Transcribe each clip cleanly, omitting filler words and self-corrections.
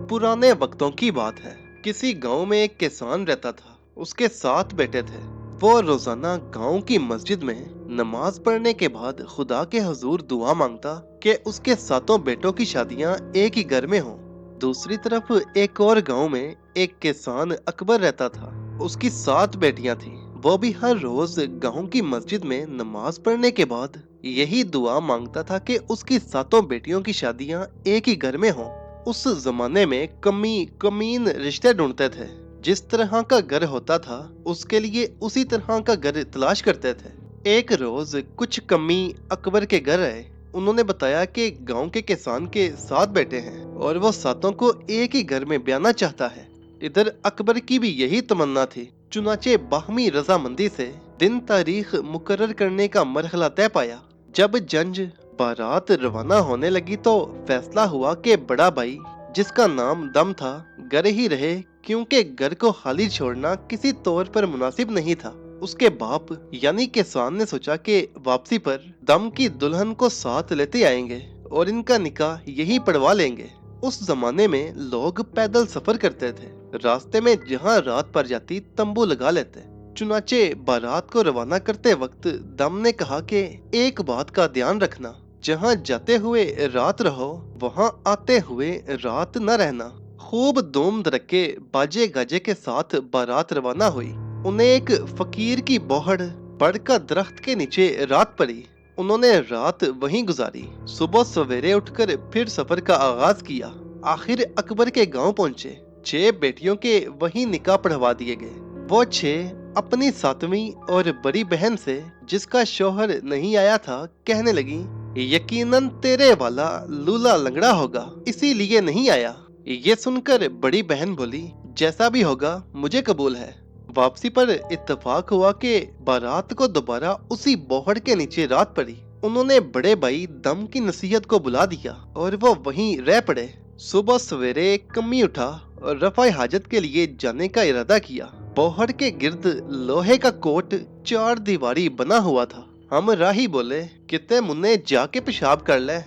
पुराने वक्तों की बात है। किसी गांव में एक किसान रहता था। उसके 7 बेटे थे। वो रोजाना गांव की मस्जिद में नमाज पढ़ने के बाद खुदा के हुजूर दुआ मांगता कि उसके 7 बेटों की शादियां एक ही घर में हों। दूसरी तरफ एक और गांव में एक किसान अकबर रहता था। उसकी 7 बेटियां थीं। वो भी हर रोज गांव की मस्जिद में नमाज पढ़ने के बाद यही दुआ मांगता था कि उसकी 7 बेटियों की शादियां एक ही घर में हों। उस जमाने में कमीन रिश्ते ढूंढते थे। जिस तरह का घर होता था उसके लिए उसी तरह का घर तलाश करते थे। एक रोज कुछ कमी अकबर के घर आए। उन्होंने बताया कि गांव के किसान के 7 बेटे हैं और वो सातों को एक ही घर में ब्याना चाहता है। इधर अकबर की भी यही तमन्ना थी। चुनाचे बाहमी रजामंदी से दिन तारीख मुकर्रर करने का मरहला तय पाया। जब जंज बारात रवाना होने लगी तो फैसला हुआ कि बड़ा भाई, जिसका नाम दम था, घर ही रहे, क्योंकि घर को खाली छोड़ना किसी तौर पर मुनासिब नहीं था। उसके बाप यानी किसान ने सोचा कि वापसी पर दम की दुल्हन को साथ लेते आएंगे और इनका निकाह यही पढ़वा लेंगे। उस जमाने में लोग पैदल सफर करते थे। रास्ते में जहाँ रात पड़ जाती तंबू लगा लेते। चुनाचे बारात को रवाना करते वक्त दम ने कहा कि एक बात का ध्यान रखना, जहाँ जाते हुए रात रहो वहाँ आते हुए रात न रहना। खूब धूम धड़के बाजे गाजे के साथ बारात रवाना हुई। उन्हें एक फकीर की बोहड़ बड़ का दरख्त के नीचे रात पड़ी। उन्होंने रात वहीं गुजारी। सुबह सवेरे उठकर फिर सफर का आगाज किया। आखिर अकबर के गांव पहुंचे। 6 बेटियों के वहीं निकाह पढ़वा दिए गए। वो 6 अपनी 7वीं और बड़ी बहन से, जिसका शौहर नहीं आया था, कहने लगी, यकीनन तेरे वाला लूला लंगड़ा होगा, इसीलिए नहीं आया। ये सुनकर बड़ी बहन बोली, जैसा भी होगा मुझे कबूल है। वापसी पर इत्तेफाक हुआ कि बारात को दोबारा उसी बोहड़ के नीचे रात पड़ी। उन्होंने बड़े भाई दम की नसीहत को बुला दिया और वो वहीं रह पड़े। सुबह सवेरे कमी उठा और रफ़ाए हाजत के लिए जाने का इरादा किया। बोहड़ के गिर्द लोहे का कोट 4 दीवारी बना हुआ था। हम राही बोले, कितने मुन्ने जाके पेशाब कर ले,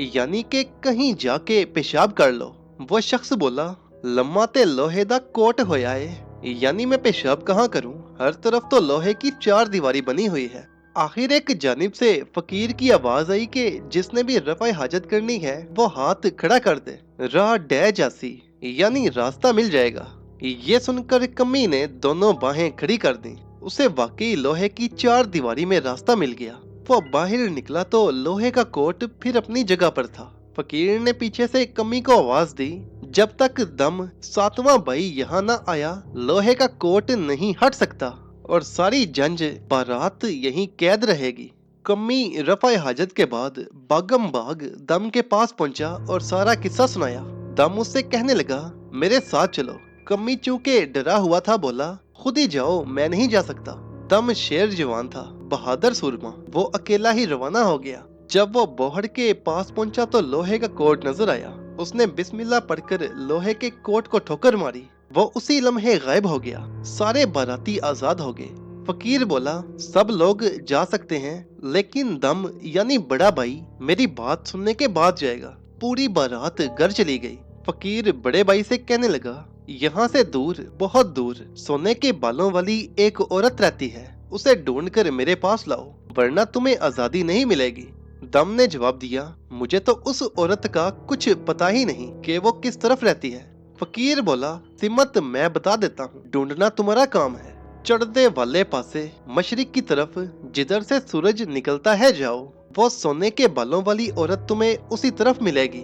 यानी कि कहीं जाके पेशाब कर लो। वो शख्स बोला, लम्मा ते लोहे दा कोट होया है, यानी मैं पेशाब कहाँ करूं, हर तरफ तो लोहे की 4 दीवारी बनी हुई है। आखिर एक जानिब से फकीर की आवाज आई कि जिसने भी रफ़ाए हाजत करनी है वो हाथ खड़ा कर दे, राह डह जासी, यानी रास्ता मिल जाएगा। ये सुनकर कमी ने दोनों बाहें खड़ी कर दी। उसे वाकई लोहे की 4 दीवारी में रास्ता मिल गया। वो बाहर निकला तो लोहे का कोट फिर अपनी जगह पर था। फकीर ने पीछे से कमी को आवाज दी, जब तक दम 7वां भाई यहाँ न आया लोहे का कोट नहीं हट सकता और सारी जंज बारात यहीं कैद रहेगी। कमी रफ़ाए हाजत के बाद बागम बाग दम के पास पहुंचा और सारा किस्सा सुनाया। दम उससे कहने लगा, मेरे साथ चलो। कमी चूंकि डरा हुआ था बोला, खुद ही जाओ, मैं नहीं जा सकता। दम शेर जवान था, बहादुर सूरमा। वो अकेला ही रवाना हो गया। जब वो बोहड़ के पास पहुंचा तो लोहे का कोट नजर आया। उसने बिस्मिल्लाह पढ़कर लोहे के कोट को ठोकर मारी। वो उसी लम्हे गायब हो गया। सारे बाराती आजाद हो गए। फकीर बोला, सब लोग जा सकते हैं, लेकिन दम यानी बड़ा भाई मेरी बात सुनने के बाद जाएगा। पूरी बारात घर चली गई। फकीर बड़े भाई से कहने लगा, यहाँ से दूर, बहुत दूर, सोने के बालों वाली एक औरत रहती है, उसे ढूंढकर मेरे पास लाओ, वरना तुम्हें आजादी नहीं मिलेगी। दम ने जवाब दिया, मुझे तो उस औरत का कुछ पता ही नहीं कि वो किस तरफ रहती है। फकीर बोला, सिमत मैं बता देता हूँ, ढूंढना तुम्हारा काम है। चढ़ने वाले पासे मशरिक की तरफ, जिधर से सूरज निकलता है जाओ, वो सोने के बालों वाली औरत तुम्हें उसी तरफ मिलेगी।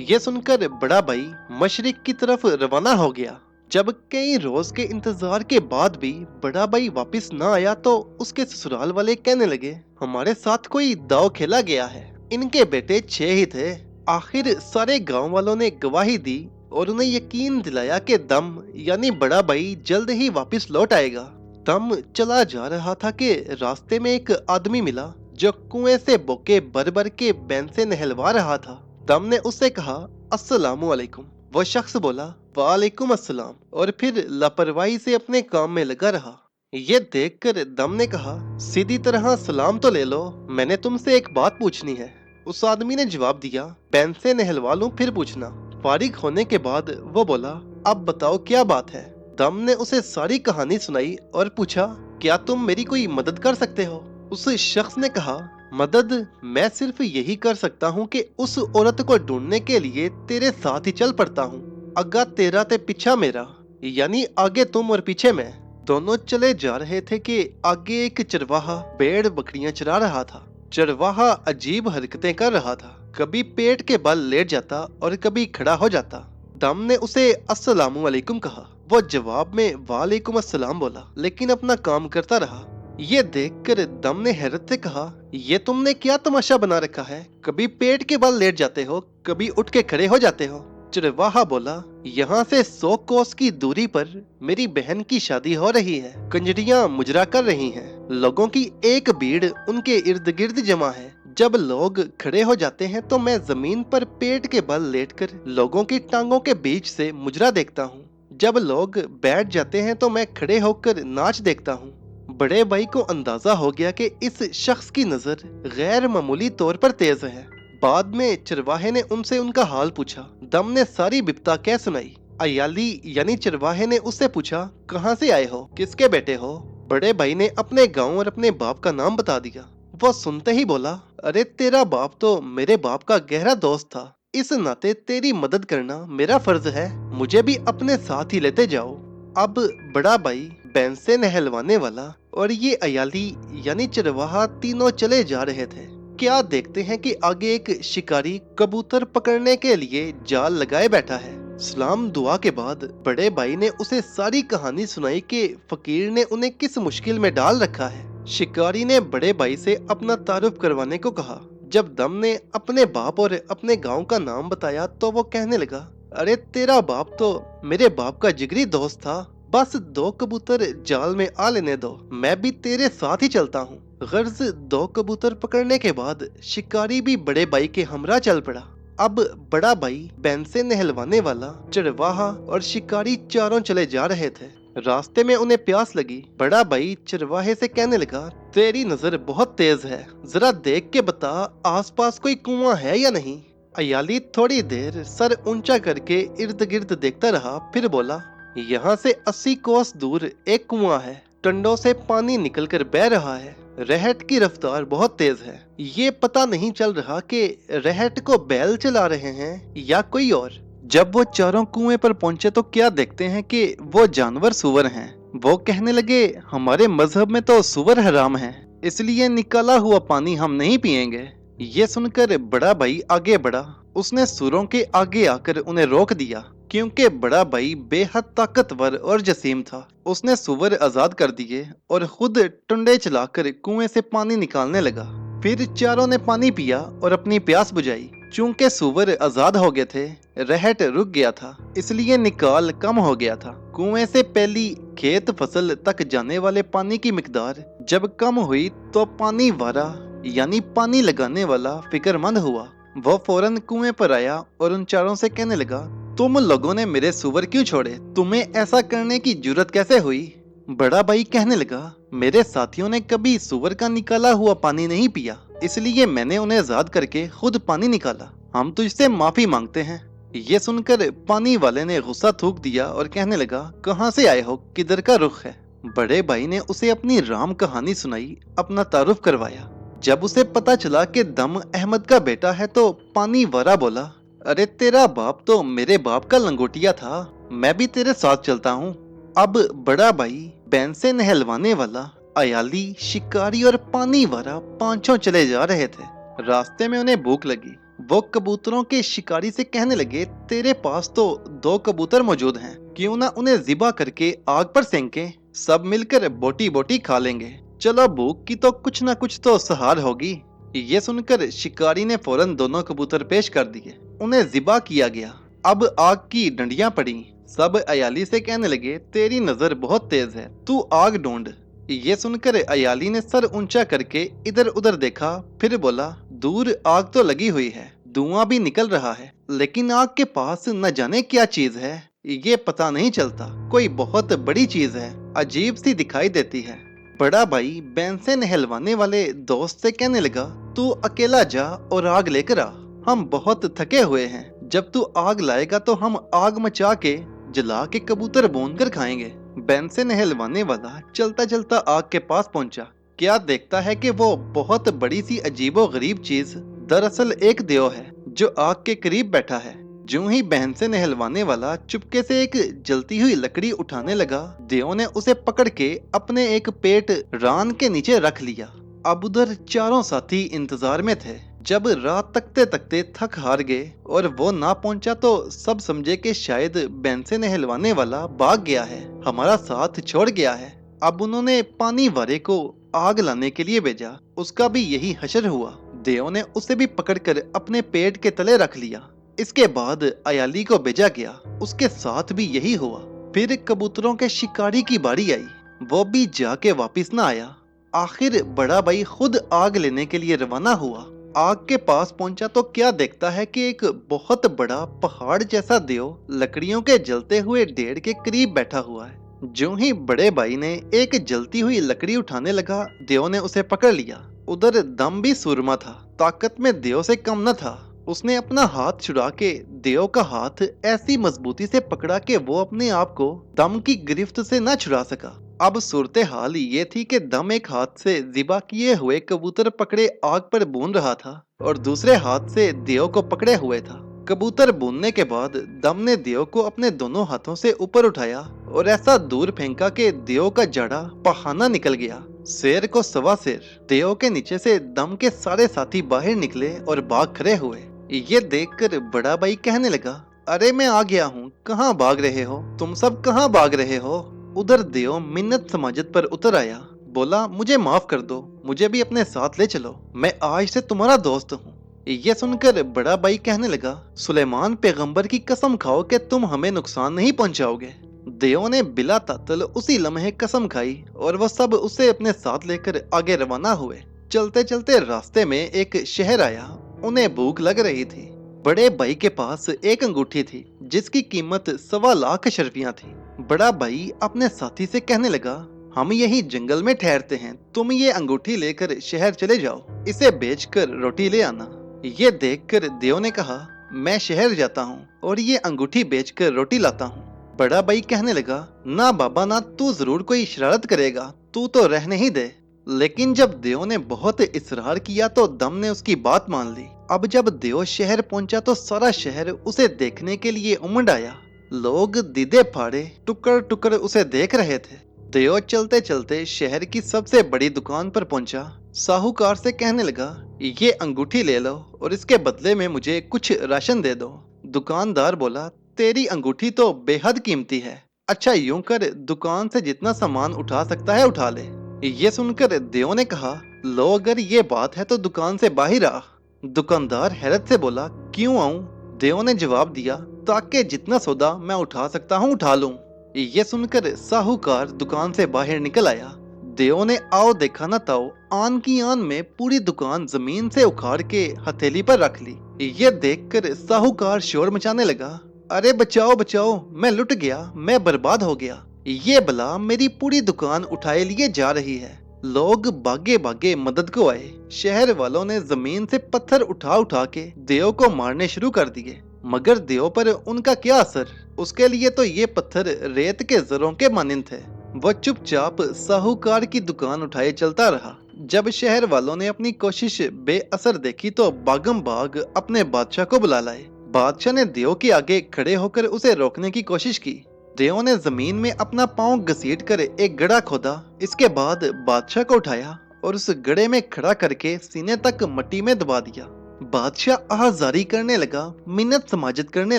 ये सुनकर बड़ा भाई मशरिक की तरफ रवाना हो गया। जब कई रोज के इंतजार के बाद भी बड़ा भाई वापस न आया तो उसके ससुराल वाले कहने लगे, हमारे साथ कोई दाव खेला गया है। इनके बेटे 6 ही थे। आखिर सारे गांव वालों ने गवाही दी और उन्हें यकीन दिलाया कि दम यानी बड़ा भाई जल्द ही वापस लौट आएगा। दम चला जा रहा था कि रास्ते में एक आदमी मिला जो कुएं से बोके भर भर के बैंसे नहलवा रहा था। दम ने उससे कहा, अस्सलामु अलैकुम। वो शख्स बोला, वालेकुम अस्सलाम, और फिर लापरवाही से अपने काम में लगा रहा। ये देखकर दम ने कहा, सीधी तरह सलाम तो ले लो, मैंने तुमसे एक बात पूछनी है। उस आदमी ने जवाब दिया, बैंसे नहलवा लूं फिर पूछना। फारिग होने के बाद वो बोला, अब बताओ क्या बात है। दम ने उसे सारी कहानी सुनाई और पूछा, क्या तुम मेरी कोई मदद कर सकते हो? उस शख्स ने कहा, मदद मैं सिर्फ यही कर सकता हूँ कि उस औरत को ढूंढने के लिए तेरे साथ ही चल पड़ता हूँ। अग्गा तेरा ते पीछा मेरा, यानी आगे तुम और पीछे मैं। दोनों चले जा रहे थे कि आगे एक चरवाहा भेड़ बकरियां चरा रहा था। चरवाहा अजीब हरकतें कर रहा था, कभी पेट के बल लेट जाता और कभी खड़ा हो जाता। दम ने उसे अस्सलामु अलैकुम कहा। वो जवाब में वालेकुम अस्सलाम बोला, लेकिन अपना काम करता रहा। ये देखकर दम ने हैरत से कहा, ये तुमने क्या तमाशा बना रखा है? कभी पेट के बल लेट जाते हो, कभी उठ के खड़े हो जाते हो। चरवाहा बोला, यहाँ से 100 कोस की दूरी पर मेरी बहन की शादी हो रही है। कंजरियां मुजरा कर रही हैं। लोगों की एक भीड़ उनके इर्द गिर्द जमा है। जब लोग खड़े हो जाते हैं तो मैं जमीन पर पेट के बल लेटकर लोगों की टांगों के बीच से मुजरा देखता हूँ। जब लोग बैठ जाते हैं तो मैं खड़े होकर नाच देखता हूँ। बड़े भाई को अंदाजा हो गया कि इस शख्स की नजर गैर मामूली तौर पर तेज है। बाद में चरवाहे ने उनसे उनका हाल पूछा। दम ने सारी बिपता कह सुनाई। अयाली यानी चरवाहे ने उससे पूछा, कहाँ से आए हो, किसके बेटे हो? बड़े भाई ने अपने गांव और अपने बाप का नाम बता दिया। वो सुनते ही बोला, अरे तेरा बाप तो मेरे बाप का गहरा दोस्त था, इस नाते तेरी मदद करना मेरा फर्ज है, मुझे भी अपने साथ ही लेते जाओ। अब बड़ा भाई, बैन से नहलवाने वाला और ये अयाली यानी चरवाहा तीनों चले जा रहे थे। क्या देखते हैं कि आगे एक शिकारी कबूतर पकड़ने के लिए जाल लगाए बैठा है। सलाम दुआ के बाद बड़े भाई ने उसे सारी कहानी सुनाई कि फकीर ने उन्हें किस मुश्किल में डाल रखा है। शिकारी ने बड़े भाई से अपना तारुफ करवाने को कहा। जब दम ने अपने बाप और अपने गांव का नाम बताया तो वो कहने लगा, अरे तेरा बाप तो मेरे बाप का जिगरी दोस्त था, बस 2 कबूतर जाल में आ लेने दो, मैं भी तेरे साथ ही चलता हूँ। गर्ज 2 कबूतर पकड़ने के बाद शिकारी भी बड़े भाई के हमरा चल पड़ा। अब बड़ा भाई, बैन से नहलवाने वाला, चरवाहा और शिकारी चारों चले जा रहे थे। रास्ते में उन्हें प्यास लगी। बड़ा भाई चरवाहे से कहने लगा, तेरी नजर बहुत तेज है, जरा देख के बता आसपास कोई कुआं है या नहीं। अयाली थोड़ी देर सर ऊंचा करके इर्द गिर्द देखता रहा, फिर बोला, यहाँ से 80 कोस दूर एक कुआं है, टंडों से पानी निकलकर बह रहा है। रहट की रफ्तार बहुत तेज है, ये पता नहीं चल रहा कि रहट को बैल चला रहे हैं या कोई और। जब वो चारों कुएं पर पहुंचे तो क्या देखते हैं कि वो जानवर सुअर हैं। वो कहने लगे, हमारे मजहब में तो सुअर हराम है, इसलिए निकाला हुआ पानी हम नहीं पिएंगे। ये सुनकर बड़ा भाई आगे बढ़ा। उसने सुरों के आगे आकर उन्हें रोक दिया, क्योंकि बड़ा भाई बेहद ताकतवर और जसीम था। उसने सुअर आजाद कर दिए और खुद टुंडे चलाकर कुएं से पानी निकालने लगा। फिर चारों ने पानी पिया और अपनी प्यास बुझाई। चूंकि सुअर आजाद हो गए थे, रहट रुक गया था, इसलिए निकाल कम हो गया था। कुएं से पहली खेत फसल तक जाने वाले पानी की मिकदार जब कम हुई तो पानी वारा यानी पानी लगाने वाला फिक्रमंद हुआ। वो फौरन कुएं पर आया और उन चारों से कहने लगा, तुम लोगों ने मेरे सुअर क्यों छोड़े? तुम्हें ऐसा करने की जुर्रत कैसे हुई? बड़ा भाई कहने लगा, मेरे साथियों ने कभी सुअर का निकाला हुआ पानी नहीं पिया, इसलिए मैंने उन्हें आजाद करके खुद पानी निकाला। हम तुझसे माफी मांगते हैं। ये सुनकर पानी वाले ने गुस्सा थूक दिया और कहने लगा, कहाँ से आए हो, किधर का रुख है? बड़े भाई ने उसे अपनी राम कहानी सुनाई, अपना तारुफ करवाया। जब उसे पता चला कि दम अहमद का बेटा है तो पानी वारा बोला, अरे तेरा बाप तो मेरे बाप का लंगोटिया था, मैं भी तेरे साथ चलता हूँ। अब बड़ा भाई, बैन से नहलवाने वाला, अयाली, शिकारी और पानी वाला पांचों चले जा रहे थे। रास्ते में उन्हें भूख लगी। वो कबूतरों के शिकारी से कहने लगे, तेरे पास तो 2 कबूतर मौजूद हैं, क्यों ना उन्हें ज़िबा करके आग पर सेंके, सब मिलकर बोटी बोटी खा लेंगे। चलो, भूख की तो कुछ ना कुछ तो सहार होगी। ये सुनकर शिकारी ने फौरन दोनों कबूतर पेश कर दिए। उन्हें ज़िबा किया गया। अब आग की डंडियां पड़ी। सब अयाली से कहने लगे, तेरी नजर बहुत तेज है, तू आग ढूंढ। ये सुनकर अयाली ने सर ऊंचा करके इधर उधर देखा, फिर बोला, दूर आग तो लगी हुई है, धुआं भी निकल रहा है, लेकिन आग के पास न जाने क्या चीज है, ये पता नहीं चलता। कोई बहुत बड़ी चीज है, अजीब सी दिखाई देती है। बड़ा भाई बैन से नहलवाने वाले दोस्त से कहने लगा, तू अकेला जा और आग लेकर आ, हम बहुत थके हुए हैं, जब तू आग लाएगा तो हम आग मचा के जला के कबूतर भून कर खाएंगे। बैन से नहलवाने वाला चलता चलता आग के पास पहुंचा। क्या देखता है कि वो बहुत बड़ी सी अजीबो गरीब चीज दरअसल एक देव है जो आग के करीब बैठा है। ज्यों ही बहन से नहलवाने वाला चुपके से एक जलती हुई लकड़ी उठाने लगा, देव ने उसे पकड़ के अपने एक पेट रान के नीचे रख लिया। अब उधर चारों साथी इंतजार में थे। जब रात तकते तकते थक हार गए और वो ना पहुंचा तो सब समझे कि शायद बहन से नहलवाने वाला भाग गया है, हमारा साथ छोड़ गया है। अब उन्होंने पानी वारे को आग लाने के लिए भेजा। उसका भी यही हशर हुआ। देव ने उसे भी पकड़कर अपने पेट के तले रख लिया। इसके बाद अयाली को भेजा गया, उसके साथ भी यही हुआ। फिर कबूतरों के शिकारी की बारी आई, वो भी जाके वापिस ना आया। आखिर बड़ा भाई खुद आग लेने के लिए रवाना हुआ। आग के पास पहुंचा तो क्या देखता है कि एक बहुत बड़ा पहाड़ जैसा देव लकड़ियों के जलते हुए ढेर के करीब बैठा हुआ है। जो ही बड़े भाई ने एक जलती हुई लकड़ी उठाने लगा, देव ने उसे पकड़ लिया। उधर दम भी सूरमा था, ताकत में देव से कम न था। उसने अपना हाथ छुड़ा के देव का हाथ ऐसी मजबूती से पकड़ा कि वो अपने आप को दम की गिरफ्त से न छुड़ा सका। अब सूरत हाल ये थी कि दम एक हाथ से जिबा किए हुए कबूतर पकड़े आग पर भून रहा था और दूसरे हाथ से देव को पकड़े हुए था। कबूतर भूनने के बाद दम ने देव को अपने दोनों हाथों से ऊपर उठाया और ऐसा दूर फेंका कि देव का जड़ा पहाना निकल गया। शेर को सवा शेर। देव के नीचे से दम के सारे साथी बाहर निकले और भाग खड़े हुए। ये देखकर बड़ा भाई कहने लगा, अरे मैं आ गया हूँ, कहाँ भाग रहे हो? तुम सब कहाँ भाग रहे हो? उधर देव मिन्नत समाजत पर उतर आया, बोला, मुझे माफ कर दो, मुझे भी अपने साथ ले चलो, मैं आज से तुम्हारा दोस्त हूँ। ये सुनकर बड़ा भाई कहने लगा, सुलेमान पैगंबर की कसम खाओ कि तुम हमें नुकसान नहीं पहुंचाओगे। देव ने बिला तातल उसी लम्हे कसम खाई और वह सब उसे अपने साथ लेकर आगे रवाना हुए। चलते चलते रास्ते में एक शहर आया। उन्हें भूख लग रही थी। बड़े भाई के पास एक अंगूठी थी जिसकी कीमत 1.25 अशरफियां थी। बड़ा भाई अपने साथी से कहने लगा, हम यही जंगल में ठहरते हैं, तुम ये अंगूठी लेकर शहर चले जाओ, इसे बेचकर रोटी ले आना। ये देखकर देव ने कहा, मैं शहर जाता हूँ और ये अंगूठी बेचकर रोटी लाता हूँ। बड़ा भाई कहने लगा, ना बाबा ना, तू जरूर कोई शरारत करेगा, तू तो रहने ही दे। लेकिन जब देव ने बहुत इसरार किया तो दम ने उसकी बात मान ली। अब जब देव शहर पहुंचा तो सारा शहर उसे देखने के लिए उमड़ आया। लोग दीदे फाड़े टुकड़ टुकड़ उसे देख रहे थे। देव चलते चलते शहर की सबसे बड़ी दुकान पर पहुंचा। साहूकार से कहने लगा, ये अंगूठी ले लो और इसके बदले में मुझे कुछ राशन दे दो। दुकानदार बोला, तेरी अंगूठी तो बेहद कीमती है, अच्छा यूं कर, दुकान से जितना सामान उठा सकता है उठा ले। ये सुनकर देव ने कहा, लो अगर ये बात है तो दुकान से बाहर आ। दुकानदार हैरत से बोला, क्यों आऊं? देव ने जवाब दिया, ताकि जितना सौदा मैं उठा सकता हूं उठा लूं। ये सुनकर साहूकार दुकान से बाहर निकल आया। देव ने आओ देखा न ताओ, आन की आन में पूरी दुकान जमीन से उखाड़ के हथेली पर रख ली। ये देखकर साहूकार शोर मचाने लगा, अरे बचाओ बचाओ, मैं लुट गया, मैं बर्बाद हो गया, ये बला मेरी पूरी दुकान उठाए लिए जा रही है। लोग भागे भागे मदद को आए। शहर वालों ने जमीन से पत्थर उठा उठा के देव को मारने शुरू कर दिए, मगर देव पर उनका क्या असर? उसके लिए तो ये पत्थर रेत के जरों के मानिंद थे। वह चुपचाप साहूकार की दुकान उठाए चलता रहा। जब शहर वालों ने अपनी कोशिश बेअसर देखी तो बागम बाग अपने बादशाह को बुला लाए। बादशाह ने देव के आगे खड़े होकर उसे रोकने की कोशिश की। देव ने जमीन में अपना पांव घसीट कर एक गड्ढा खोदा। इसके बाद बादशाह को उठाया और उस गड्ढे में खड़ा करके सीने तक मिट्टी में दबा दिया। बादशाह आहाजारी करने लगा, मिन्नत समाजत करने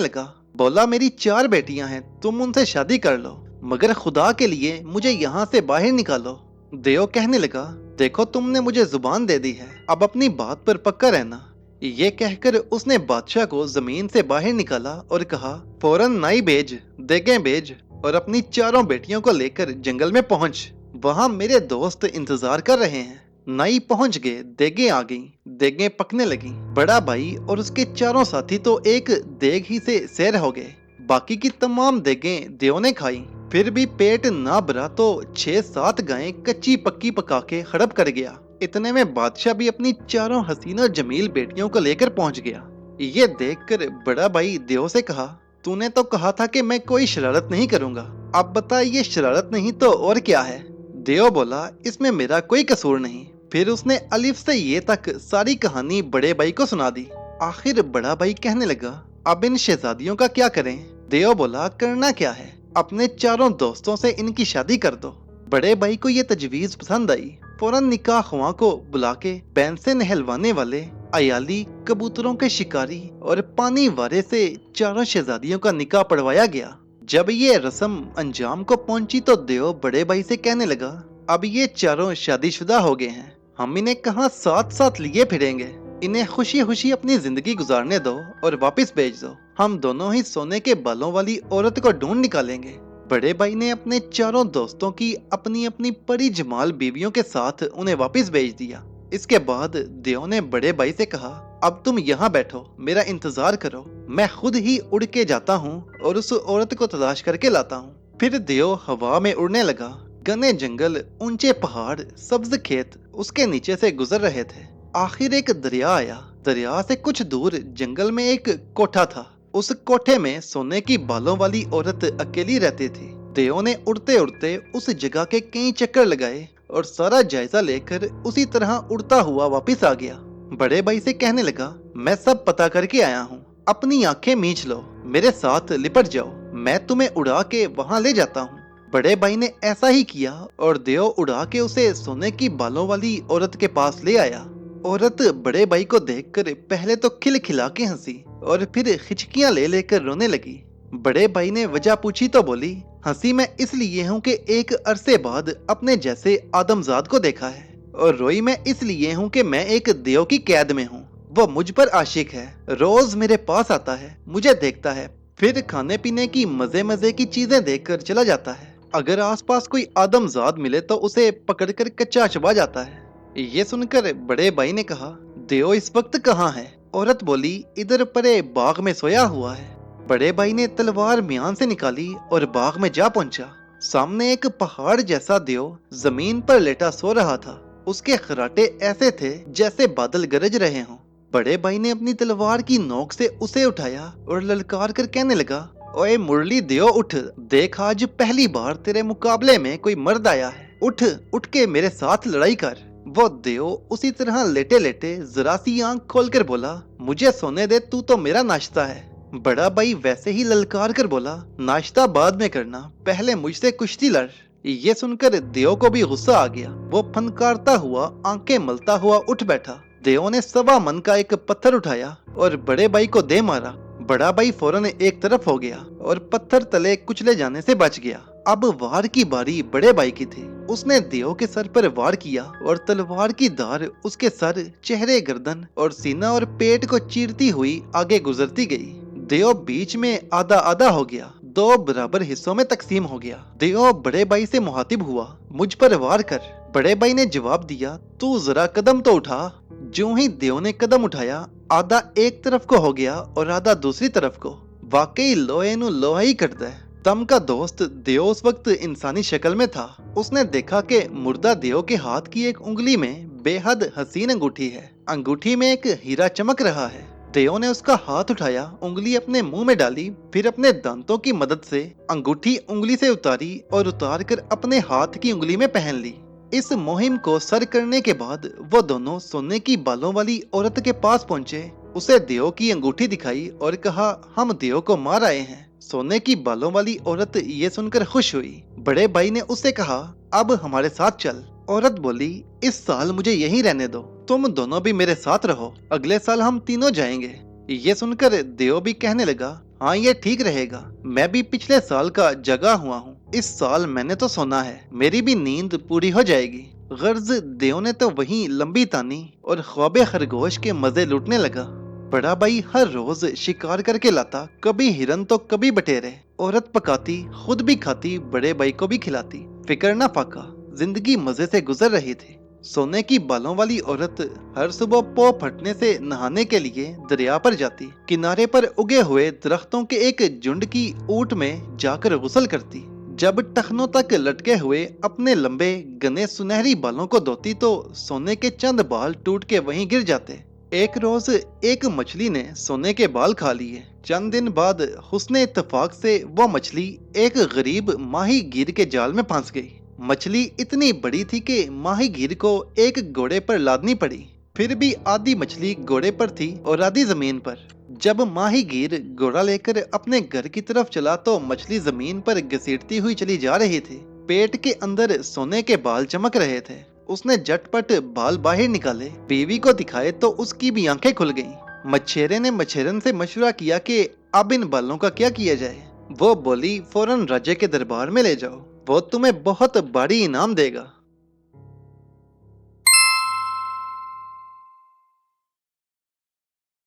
लगा, बोला, मेरी 4 बेटियां हैं, तुम उनसे शादी कर लो, मगर खुदा के लिए मुझे यहाँ से बाहर निकालो। देव कहने लगा, देखो तुमने मुझे जुबान दे दी है, अब अपनी बात पर पक्का रहना। ये कहकर उसने बादशाह को जमीन से बाहर निकाला और कहा, फौरन नाई भेज, देगें भेज और अपनी 4 बेटियों को लेकर जंगल में पहुंच, वहां मेरे दोस्त इंतजार कर रहे हैं। नाई पहुंच गए, देगें आ गईं, देगें पकने लगी। बड़ा भाई और उसके 4 साथी तो एक देग ही से सैर हो गए। बाकी की तमाम देगें देव ने खाई, फिर भी पेट ना भरा तो 6-7 गायें कच्ची पक्की पका के हड़प कर गया। इतने में बादशाह भी अपनी 4 हसीन और जमील बेटियों को लेकर पहुंच गया। ये देखकर बड़ा भाई देव से कहा, तूने तो कहा था कि मैं कोई शरारत नहीं करूंगा, अब बता ये शरारत नहीं तो और क्या है? देव बोला, इसमें मेरा कोई कसूर नहीं। फिर उसने अलिफ से ये तक सारी कहानी बड़े भाई को सुना दी। आखिर बड़ा भाई कहने लगा, अब इन शहजादियों का क्या करें? देव बोला, करना क्या है, अपने चारों दोस्तों से इनकी शादी कर दो। बड़े भाई को ये तजवीज पसंद आई। फौरन निकाह ख्वां को बुला के बैन से नहलवाने वाले, अयाली, कबूतरों के शिकारी और पानी वारे से चारों शहजादियों का निकाह पढ़वाया गया। जब ये रस्म अंजाम को पहुंची तो देव बड़े भाई से कहने लगा, अब ये चारों शादीशुदा हो गए हैं, हम इन्हें कहाँ साथ साथ लिए फिरेंगे? इन्हें खुशी खुशी अपनी जिंदगी गुजारने दो और वापस भेज दो। हम दोनों ही सोने के बालों वाली औरत को ढूंढ निकालेंगे। बड़े भाई ने अपने चारों दोस्तों की अपनी अपनी परी जमाल बीवियों के साथ उन्हें वापस भेज दिया। इसके बाद देव ने बड़े भाई से कहा, अब तुम यहाँ बैठो, मेरा इंतजार करो, मैं खुद ही उड़ के जाता हूँ और उस औरत को तलाश करके लाता हूँ। फिर देव हवा में उड़ने लगा। घने जंगल, ऊंचे पहाड़, सब्ज खेत उसके नीचे से गुजर रहे थे। आखिर एक दरिया आया। दरिया से कुछ दूर जंगल में एक कोठा था। उस कोठे में सोने की बालों वाली औरत अकेली रहती थी। देव ने उड़ते उड़ते उस जगह के कई चक्कर लगाए और सारा जायजा लेकर उसी तरह उड़ता हुआ वापस आ गया। बड़े भाई से कहने लगा, मैं सब पता करके आया हूँ, अपनी आंखें मींच लो, मेरे साथ लिपट जाओ, मैं तुम्हें उड़ा के वहाँ ले जाता हूँ। बड़े भाई ने ऐसा ही किया और देव उड़ा के उसे सोने की बालों वाली औरत के पास ले आया। औरत बड़े भाई को देखकर पहले तो खिलखिला के हंसी और फिर खिचकियां ले लेकर रोने लगी। बड़े भाई ने वजह पूछी तो बोली, हंसी मैं इसलिए हूँ कि एक अरसे बाद अपने जैसे आदमजाद को देखा है, और रोई मैं इसलिए हूँ कि मैं एक देव की कैद में हूँ। वो मुझ पर आशिक है, रोज मेरे पास आता है, मुझे देखता है, फिर खाने पीने की मजे मजे की चीजें देखकर चला जाता है। अगर आसपास कोई आदमजाद मिले तो उसे पकड़कर कच्चा चबा जाता है। ये सुनकर बड़े भाई ने कहा, देव इस वक्त कहाँ है? औरत बोली, इधर परे बाग में सोया हुआ है। बड़े भाई ने तलवार म्यान से निकाली और बाग में जा पहुंचा। सामने एक पहाड़ जैसा देव जमीन पर लेटा सो रहा था। उसके खराटे ऐसे थे जैसे बादल गरज रहे हों। बड़े भाई ने अपनी तलवार की नोक से उसे उठाया और ललकार कर कहने लगा, ओए मुरली देव उठ, देख आज पहली बार तेरे मुकाबले में कोई मर्द आया है, उठ उठ के मेरे साथ लड़ाई कर। वो देव उसी तरह लेटे लेटे जरा सी आंख खोलकर बोला, मुझे सोने दे, तू तो मेरा नाश्ता है। बड़ा भाई वैसे ही ललकार कर बोला, नाश्ता बाद में करना, पहले मुझसे कुश्ती लड़। ये सुनकर देव को भी गुस्सा आ गया। वो फनकारता हुआ आंखें मलता हुआ उठ बैठा। देव ने सवा मन का एक पत्थर उठाया और बड़े भाई को दे मारा। बड़ा भाई फौरन एक तरफ हो गया और पत्थर तले कुचले जाने से बच गया। अब वार की बारी बड़े भाई की थी। उसने देव के सर पर वार किया और तलवार की धार उसके सर, चेहरे, गर्दन और सीना और पेट को चीरती हुई आगे गुजरती गई। देव बीच में आधा आधा हो गया, दो बराबर हिस्सों में तकसीम हो गया। देव बड़े भाई से मुहातिब हुआ, मुझ पर वार कर। बड़े भाई ने जवाब दिया, तू जरा कदम तो उठा। जो ही देव ने कदम उठाया, आधा एक तरफ को हो गया और आधा दूसरी तरफ को। वाकई लोहे नु लोहा ही करता है। तम का दोस्त देव उस वक्त इंसानी शक्ल में था। उसने देखा कि मुर्दा देव के हाथ की एक उंगली में बेहद हसीन अंगूठी है। अंगूठी में एक हीरा चमक रहा है। देव ने उसका हाथ उठाया, उंगली अपने मुंह में डाली, फिर अपने दांतों की मदद से अंगूठी उंगली से उतारी और उतार कर अपने हाथ की उंगली में पहन ली। इस मुहिम को सर करने के बाद वो दोनों सोने की बालों वाली औरत के पास पहुंचे। उसे देव की अंगूठी दिखाई और कहा, हम देव को मार आए हैं। सोने की बालों वाली औरत ये सुनकर खुश हुई। बड़े भाई ने उससे कहा, अब हमारे साथ चल। औरत बोली, इस साल मुझे यहीं रहने दो, तुम दोनों भी मेरे साथ रहो, अगले साल हम तीनों जाएंगे। ये सुनकर देव भी कहने लगा, हाँ ये ठीक रहेगा, मैं भी पिछले साल का जगा हुआ हूँ, इस साल मैंने तो सोना है, मेरी भी नींद पूरी हो जाएगी। गर्ज देव ने तो वहीं लंबी तानी और ख्वाबे खरगोश के मजे लूटने लगा। बड़ा भाई हर रोज शिकार करके लाता, कभी हिरन तो कभी बटेरे। औरत पकाती, खुद भी खाती, बड़े भाई को भी खिलाती। फिक्र न फाका, जिंदगी मजे से गुजर रही थी। सोने की बालों वाली औरत हर सुबह पौ फटने से नहाने के लिए दरिया पर जाती। किनारे पर उगे हुए दरख्तों के एक झुंड की ऊंट में जाकर गुस्ल करती। जब टखनों तक लटके हुए अपने लंबे घने सुनहरी बालों को धोती तो सोने के चंद बाल टूट के वहीं गिर जाते। एक रोज एक मछली ने सोने के बाल खा लिए। चंद दिन बाद हुस्ने इत्तेफाक से वो मछली एक गरीब माहीगीर के जाल में फंस गई। मछली इतनी बड़ी थी कि माहीगीर को एक घोड़े पर लादनी पड़ी। फिर भी आधी मछली घोड़े पर थी और आधी जमीन पर। जब माहीगीर घोड़ा लेकर अपने घर की तरफ चला तो मछली जमीन पर घसीटती हुई चली जा रही थी। पेट के अंदर सोने के बाल चमक रहे थे। उसने झटपट बाल बाहर निकाले, बीवी को दिखाए तो उसकी भी आंखें खुल गईं। मछेरे ने मछेरन से मशवरा किया कि अब इन बालों का क्या किया जाए। वो बोली, फौरन राजा के दरबार में ले जाओ, वो तुम्हें बहुत बड़ी इनाम देगा।